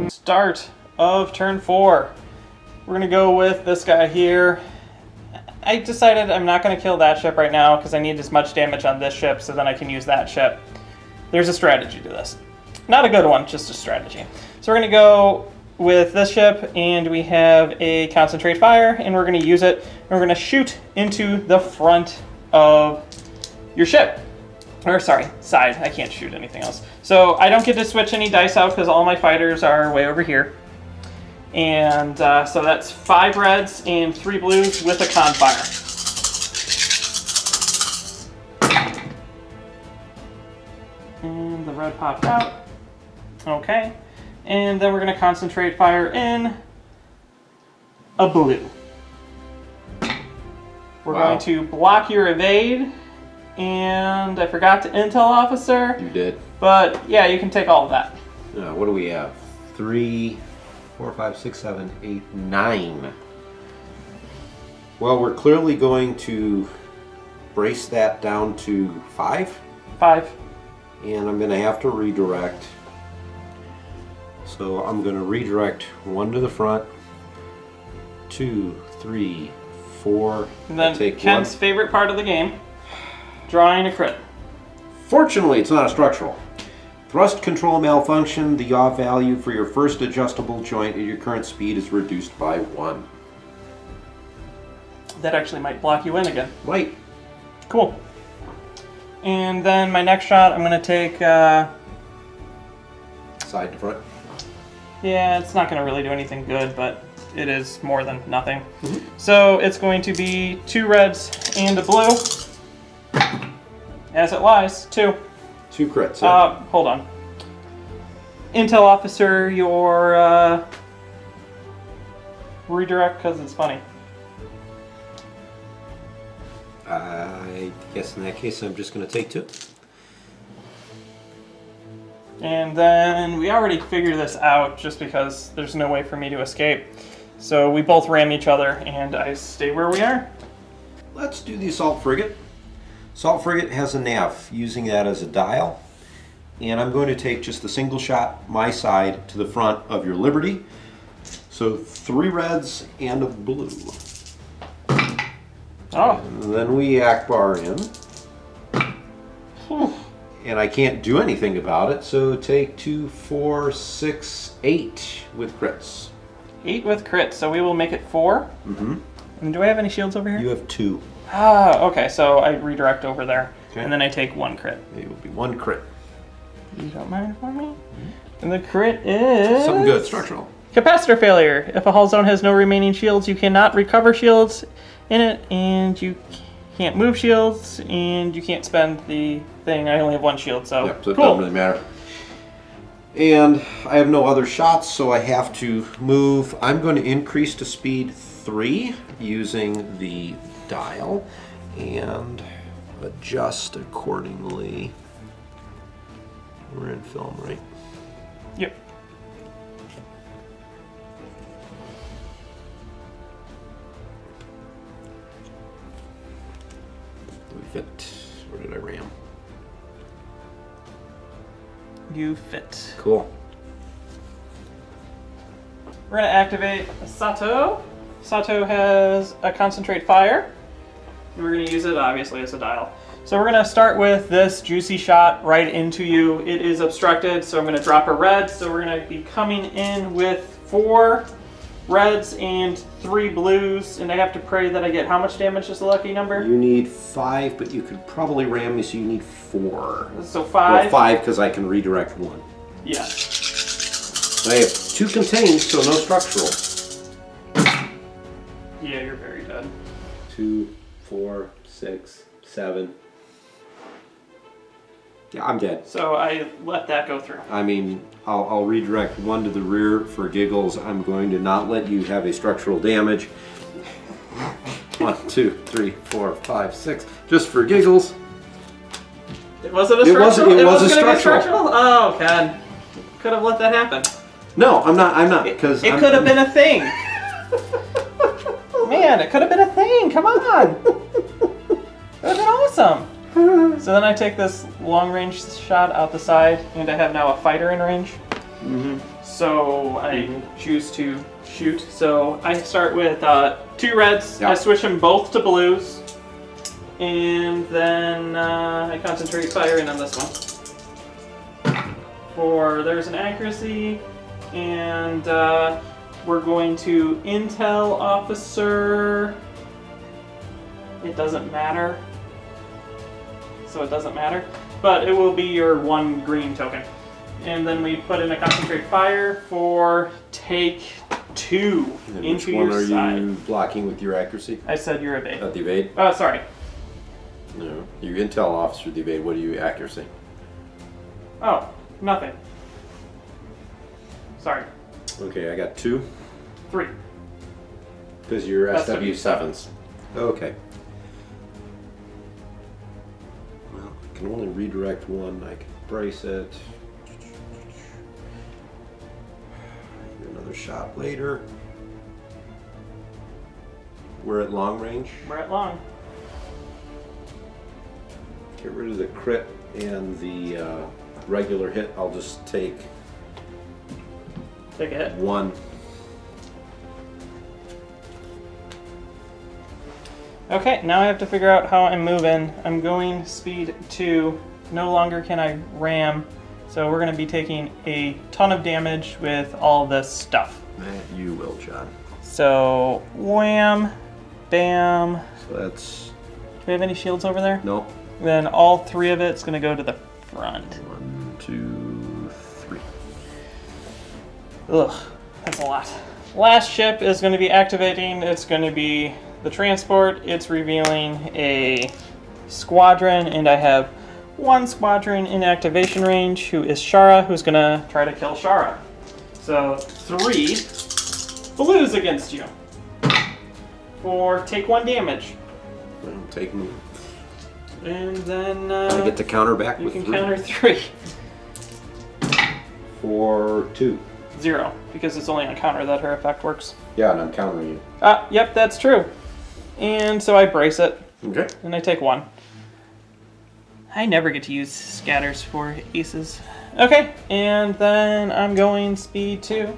Start of turn 4. We're gonna go with this guy here. I decided I'm not gonna kill that ship right now because I need as much damage on this ship so then I can use that ship. There's a strategy to this. Not a good one, just a strategy. So we're gonna go with this ship and we have a concentrate fire and we're gonna use it and we're gonna shoot into the front of your ship. Or sorry, side. I can't shoot anything else. So I don't get to switch any dice out because all my fighters are way over here. And so that's 5 reds and 3 blues with a con fire. And the red popped out. Okay. And then we're going to concentrate fire in a blue. We're going to block your evade. And I forgot to intel officer. You did. But yeah, you can take all of that. What do we have? 3, 4, 5, 6, 7, 8, 9. Well, we're clearly going to brace that down to 5. 5. And I'm going to have to redirect. So I'm going to redirect 1 to the front, 2, 3, 4. And then take Ken's 1. favorite part of the game. Drawing a crit. Fortunately, it's not a structural. Thrust control malfunction. The yaw value for your first adjustable joint at your current speed is reduced by 1. That actually might block you in again. Might. Cool. And then my next shot, I'm going to take... Side to front. Yeah, it's not going to really do anything good, but it is more than nothing. So it's going to be 2 reds and a blue. As it lies, 2. 2 crits. Hold on. Intel officer, your redirect because it's funny. I guess in that case I'm just going to take 2. And then we already figured this out just because there's no way for me to escape. So we both ram each other and I stay where we are. Let's do the assault frigate. Assault frigate has a nav, using that as a dial. And I'm going to take just a single shot, my side, to the front of your Liberty. So 3 reds and a blue. Oh. And then we Ackbar in. Whew. And I can't do anything about it, so take 2, 4, 6, 8 with crits. 8 with crits, so we will make it 4. Mm-hmm. And do I have any shields over here? You have 2. Ah, okay, so I redirect over there. Okay. And then I take 1 crit. It will be 1 crit. You don't mind for me? Mm-hmm. And the crit is... Something good, structural. Capacitor failure. If a hull zone has no remaining shields, you cannot recover shields in it, and you can't move shields, and you can't spend the thing. I only have 1 shield, so Yep, so it cool. doesn't really matter. And I have no other shots, so I have to move. I'm going to increase to speed 3 using the dial and adjust accordingly. We're in film, right? Yep. We fit. Where did I ram? You fit. Cool. We're going to activate Sato. Sato has a concentrate fire. We're going to use it, obviously, as a dial. So we're going to start with this juicy shot right into you. It is obstructed, so I'm going to drop a red. So we're going to be coming in with 4 reds and 3 blues, and I have to pray that I get how much damage is the lucky number? You need 5, but you could probably ram me, so you need 4. So 5? Well, 5 because I can redirect 1. Yeah. I have 2 contained, so no structural. Yeah, you're very dead. 2, 4, 6, 7. Yeah, I'm dead. So I let that go through. I mean, I'll redirect 1 to the rear for giggles. I'm going to not let you have a structural damage. 1, 2, 3, 4, 5, 6. Just for giggles. Was it a structural? It was a structural. Oh, God. Could have let that happen. No, I'm not, because it could have been a thing. Man, it could have been a thing. Come on. It would have been awesome. So then I take this long-range shot out the side, and I have now a fighter in range. Mm-hmm. So I choose to shoot. So I start with 2 reds. Yep. I switch them both to blues. And then I concentrate fire in on this one. There's an accuracy, and we're going to intel officer. It doesn't matter. So it doesn't matter. But it will be your 1 green token. And then we put in a concentrate fire for take 2 into your side. Which one are you blocking with your accuracy? I said your evade. The evade? Oh, sorry. No. Your intel officer, the evade. What are you accuracy? Oh, nothing. Sorry. Okay, I got 2. 3. Because you're SW7s. Okay. Well, I can only redirect 1. I can brace it. Do another shot later. We're at long range. We're at long. Get rid of the crit and the regular hit. I'll just take a hit. 1. Okay, now I have to figure out how I'm moving. I'm going speed 2. No longer can I ram. So we're going to be taking a ton of damage with all this stuff. You will, John. So, wham, bam. So that's... Do we have any shields over there? Nope. Then all 3 of it's going to go to the front. 1, 2, 3. Ugh, that's a lot. Last ship is going to be activating. It's going to be the transport. It's revealing a squadron, and I have 1 squadron in activation range, who is Shara, who's going to try to kill Shara. So 3 blues against you. Take 1 damage. I'm taking... And then I get to counter back you with can 3. counter 3. For 2. 0, because it's only on counter that her effect works. Yeah, and I'm countering you. Yep, that's true. And so I brace it. Okay. And I take 1. I never get to use scatters for aces. Okay, and then I'm going speed 2.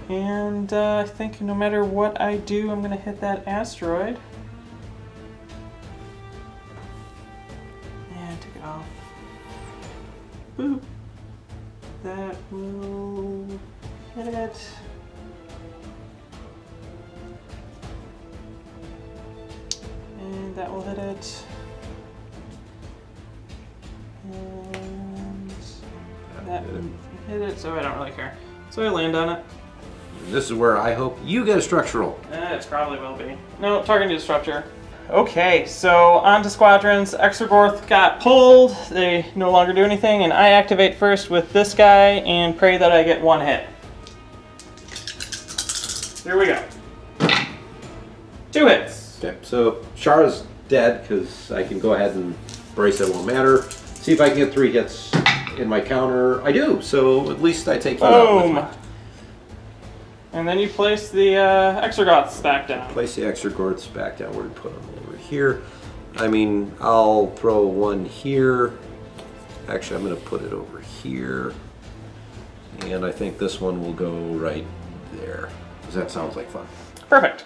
And I think no matter what I do, I'm going to hit that asteroid. And take it off. Boop. That will hit it. And that will hit it. And that will hit it, so I don't really care. So I land on it. This is where I hope you get a structural. It probably will be. No, targeting the structure. Okay, so on to squadrons. Extragorth got pulled. They no longer do anything, and I activate first with this guy and pray that I get 1 hit. Here we go. 2 hits. Okay, so Shara's dead because I can go ahead and brace, it won't matter. See if I can get 3 hits in my counter. I do, so at least I take you out with me. And then you place the Extragorths back down. Place the Extragorths back down. Where to put them? Over here. I mean, I'll throw 1 here. Actually, I'm going to put it over here. And I think this one will go right there. Because that sounds like fun. Perfect.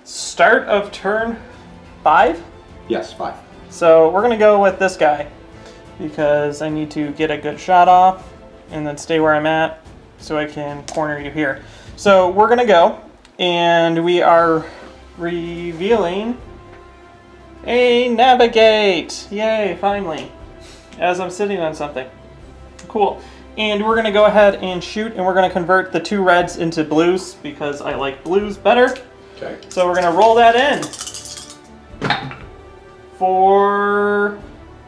Start of turn 5? Yes, 5. So we're gonna go with this guy because I need to get a good shot off and then stay where I'm at so I can corner you here. So we're gonna go and we are revealing a navigate. Yay, finally. As I'm sitting on something. Cool. And we're gonna go ahead and shoot, and we're gonna convert the 2 reds into blues because I like blues better. Okay. So we're going to roll that in.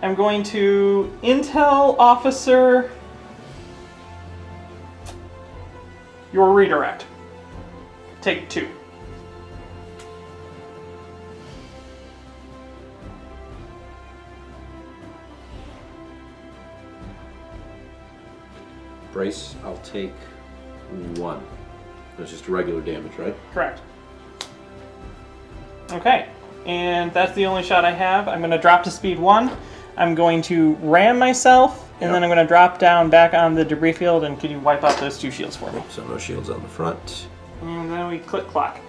I'm going to Intel Officer your redirect. Take 2. Brace, I'll take 1. That's just regular damage, right? Correct. Okay, and that's the only shot I have. I'm going to drop to speed 1. I'm going to ram myself, and then I'm going to drop down back on the debris field, and can you wipe out those 2 shields for me? So no shields on the front. And then we click clock.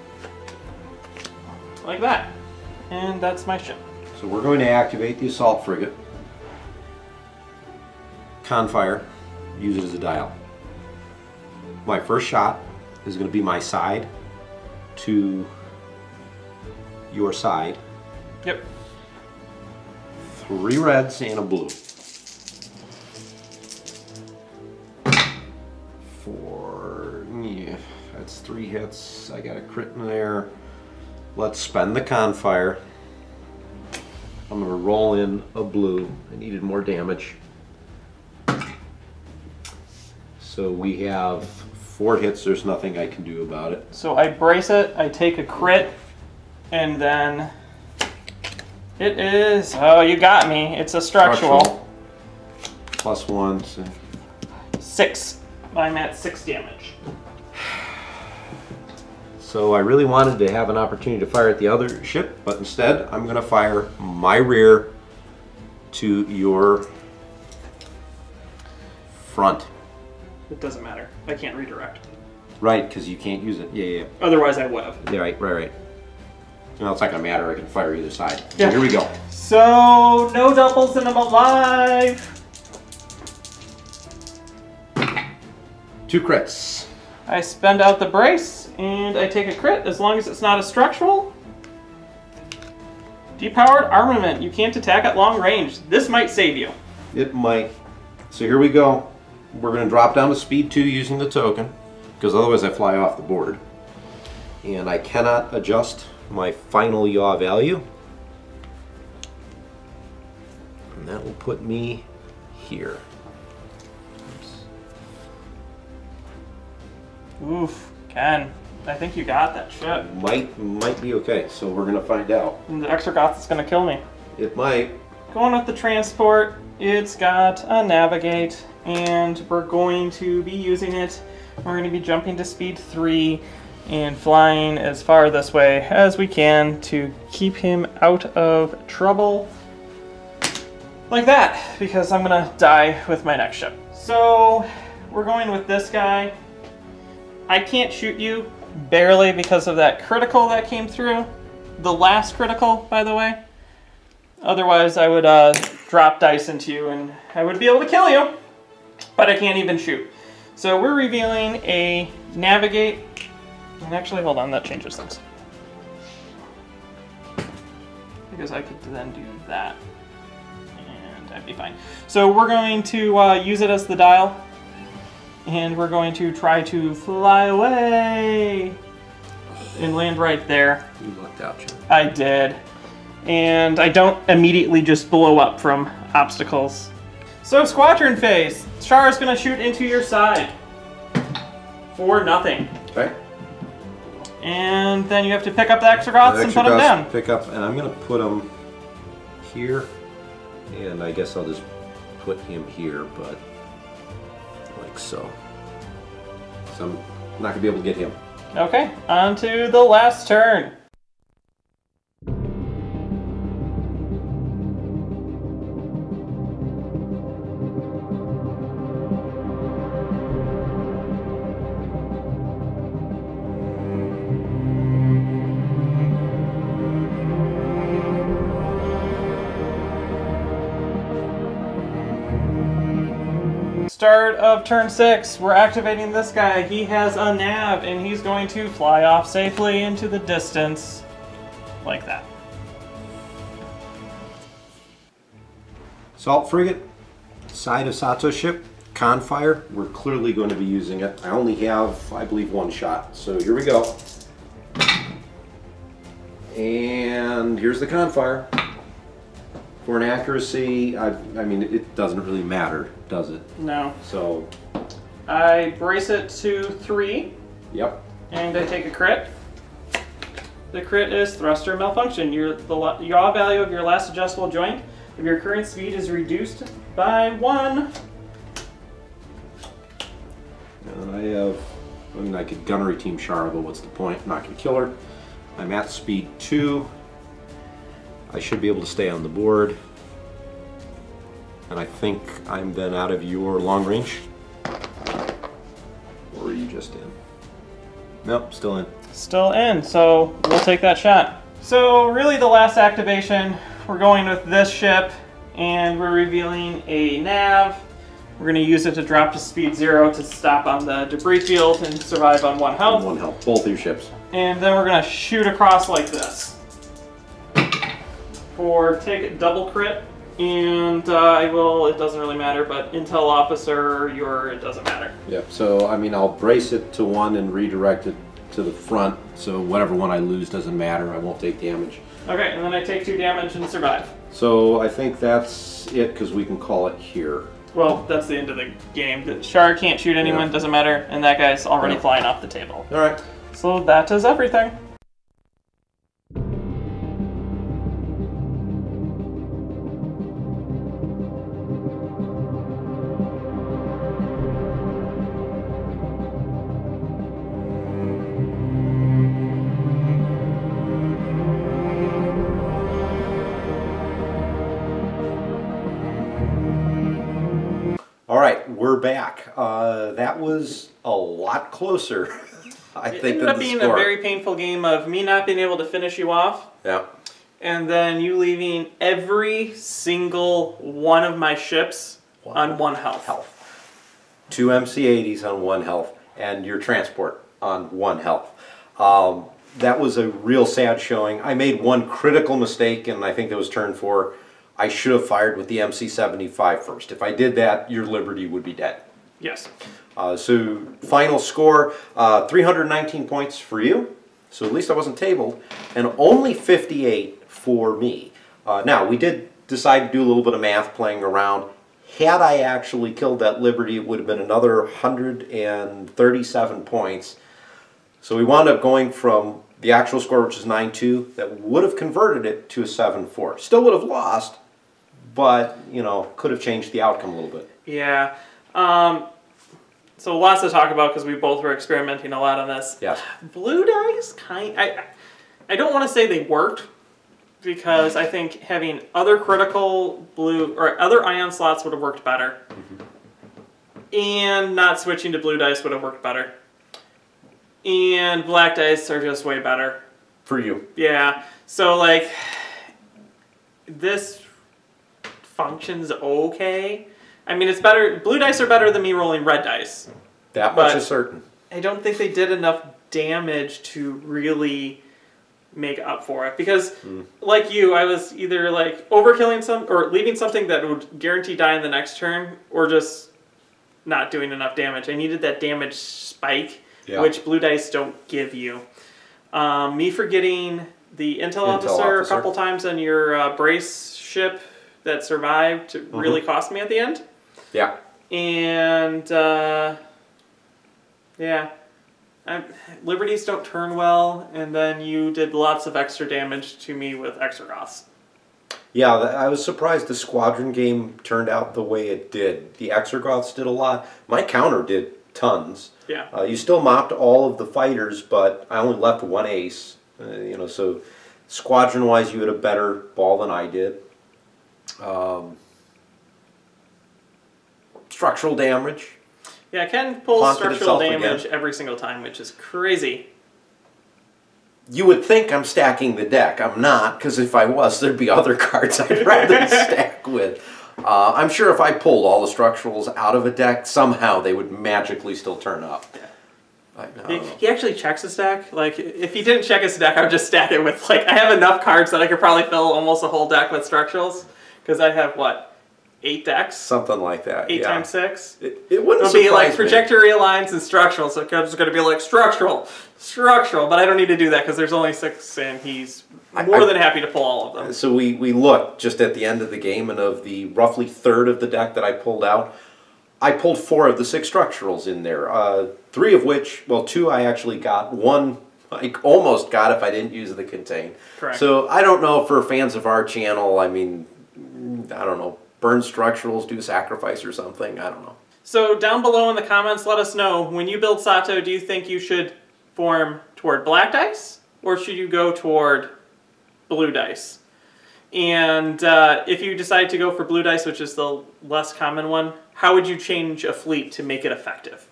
Like that. And that's my ship. So we're going to activate the assault frigate. Confire. Use it as a dial. My first shot is going to be my side to your side. Yep. 3 reds and a blue. 4, yeah, that's 3 hits. I got a crit in there. Let's spend the confire. I'm gonna roll in a blue. I needed more damage. So we have 4 hits. There's nothing I can do about it. So I brace it, I take a crit, and then it is, oh, you got me. It's a structural. +1. So 6. I'm at 6 damage. So I really wanted to have an opportunity to fire at the other ship, but instead I'm going to fire my rear to your front. It doesn't matter. I can't redirect. Right, because you can't use it. Yeah. Otherwise I would have. Yeah, right. Well, it's not going to matter. I can fire either side. Yeah. So here we go. So, no doubles and I'm alive. 2 crits. I spend out the brace and I take a crit as long as it's not a structural. Depowered armament. You can't attack at long range. This might save you. It might. So here we go. We're going to drop down to speed 2 using the token, because otherwise I fly off the board. And I cannot adjust my final yaw value. And that will put me here. Oof. Ken, I think you got that ship. Might be okay, so we're gonna find out. And the Exergoth is gonna kill me. It might. Going with the transport, it's got a navigate, and we're going to be using it. We're going to be jumping to speed 3 and flying as far this way as we can to keep him out of trouble. Like that, because I'm going to die with my next ship. So, we're going with this guy. I can't shoot you, barely, because of that critical that came through. The last critical, by the way. Otherwise, I would drop dice into you and I would be able to kill you, but I can't even shoot. So we're revealing a navigate, and actually, hold on, that changes things. Because I could then do that, and I'd be fine. So we're going to use it as the dial, and we're going to try to fly away and land right there. You lucked out, John. I did. And I don't immediately just blow up from obstacles. So squadron phase. Char is going to shoot into your side for nothing. Okay. And then you have to pick up the Exergoths and put them down. Pick up, and I'm going to put them here, and I guess I'll just put him here, but like so. So I'm not going to be able to get him. Okay, on to the last turn. Start of turn 6, we're activating this guy. He has a nav and he's going to fly off safely into the distance like that. Assault frigate, side of Sato's ship, Confire. We're clearly going to be using it. I only have, I believe, one shot. So here we go. And here's the Confire. For an accuracy, I mean, it doesn't really matter, does it? No. So, I brace it to 3. yep. And I take a crit. The crit is thruster malfunction. Your yaw value of your last adjustable joint of your current speed is reduced by 1. And I have, I mean, I could Gunnery Team Char, but what's the point? I'm not going to kill her. I'm at speed 2. I should be able to stay on the board. And I think I'm then out of your long range. Or are you just in? Nope, still in. Still in, so we'll take that shot. So really the last activation, we're going with this ship and we're revealing a nav. We're going to use it to drop to speed 0 to stop on the debris field and survive on 1 health. 1 health, both your ships. And then we're going to shoot across like this. For take double crit, and I will, it doesn't really matter, but intel officer, it doesn't matter. Yep, so I mean, I'll brace it to 1 and redirect it to the front, so whatever one I lose doesn't matter, I won't take damage. Okay, and then I take 2 damage and survive. So I think that's it, because we can call it here. Well, that's the end of the game. The Char can't shoot anyone, Yeah. doesn't matter, and that guy's already flying off the table. Alright. So that is everything. Alright, we're back. That was a lot closer, I think, It ended than up the being score. a very painful game of me not being able to finish you off, Yeah. and then you leaving every single one of my ships on 1 health. 2 MC80s on 1 health, and your transport on 1 health. That was a real sad showing. I made 1 critical mistake, and I think that was turn 4. I should have fired with the MC75 first. If I did that, your Liberty would be dead. Yes. So final score, 319 points for you. So at least I wasn't tabled. And only 58 for me. Now, we did decide to do a little bit of math playing around. Had I actually killed that Liberty, it would have been another 137 points. So we wound up going from the actual score, which is 9-2, that would have converted it to a 7-4. Still would have lost, but, you know, could have changed the outcome a little bit. Yeah. So lots to talk about because we both were experimenting a lot on this. Yes. Blue dice, I don't want to say they worked, because I think having other critical blue or other ion slots would have worked better. And not switching to blue dice would have worked better. And black dice are just way better. For you. Yeah. So, like, this functions okay. I mean, it's better. Blue dice are better than me rolling red dice. That much is certain. I don't think they did enough damage to really make up for it. Because, like you, I was either, like, overkilling some or leaving something that would guarantee die in the next turn, or just not doing enough damage. I needed that damage spike, which blue dice don't give you. Me forgetting the Intel officer a couple times on your brace ship that survived really cost me at the end. Yeah. And, yeah. Liberties don't turn well, and then you did lots of extra damage to me with Exargoths. Yeah, I was surprised the squadron game turned out the way it did. The Exargoths did a lot. My counter did tons. Yeah. You still mopped all of the fighters, but I only left one ace. You know, so squadron-wise, you had a better ball than I did. Structural damage. Yeah, Ken pulls structural damage every single time, which is crazy. You would think I'm stacking the deck. I'm not, because if I was, there'd be other cards I'd rather stack with. I'm sure if I pulled all the structurals out of a deck, somehow they would magically still turn up. Yeah. He actually checks his deck. Like, if he didn't check his deck, I would just stack it with, like, I have enough cards that I could probably fill almost a whole deck with structurals. Because I have, what, 8 decks? Something like that, 8 times 6? It wouldn't It'll be like projector realigns and structural, so it's going to be like structural, but I don't need to do that because there's only 6 and he's more than happy to pull all of them. So we looked just at the end of the game, and of the roughly third of the deck that I pulled out, I pulled 4 of the 6 structurals in there. 3 of which, well, 2 I actually got. 1 I almost got if I didn't use the contain. Correct. So I don't know, for fans of our channel, I mean, I don't know, burn structurals, do sacrifice or something, I don't know. So down below in the comments, let us know, when you build Sato, do you think you should form toward black dice, or should you go toward blue dice? And if you decide to go for blue dice, which is the less common one, how would you change a fleet to make it effective?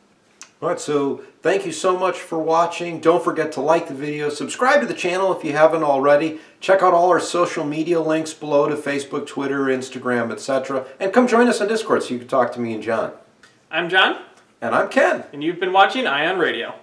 Alright, so thank you so much for watching. Don't forget to like the video, subscribe to the channel if you haven't already, check out all our social media links below to Facebook, Twitter, Instagram, etc. And come join us on Discord so you can talk to me and John. I'm John. And I'm Ken. And you've been watching Ion Radio.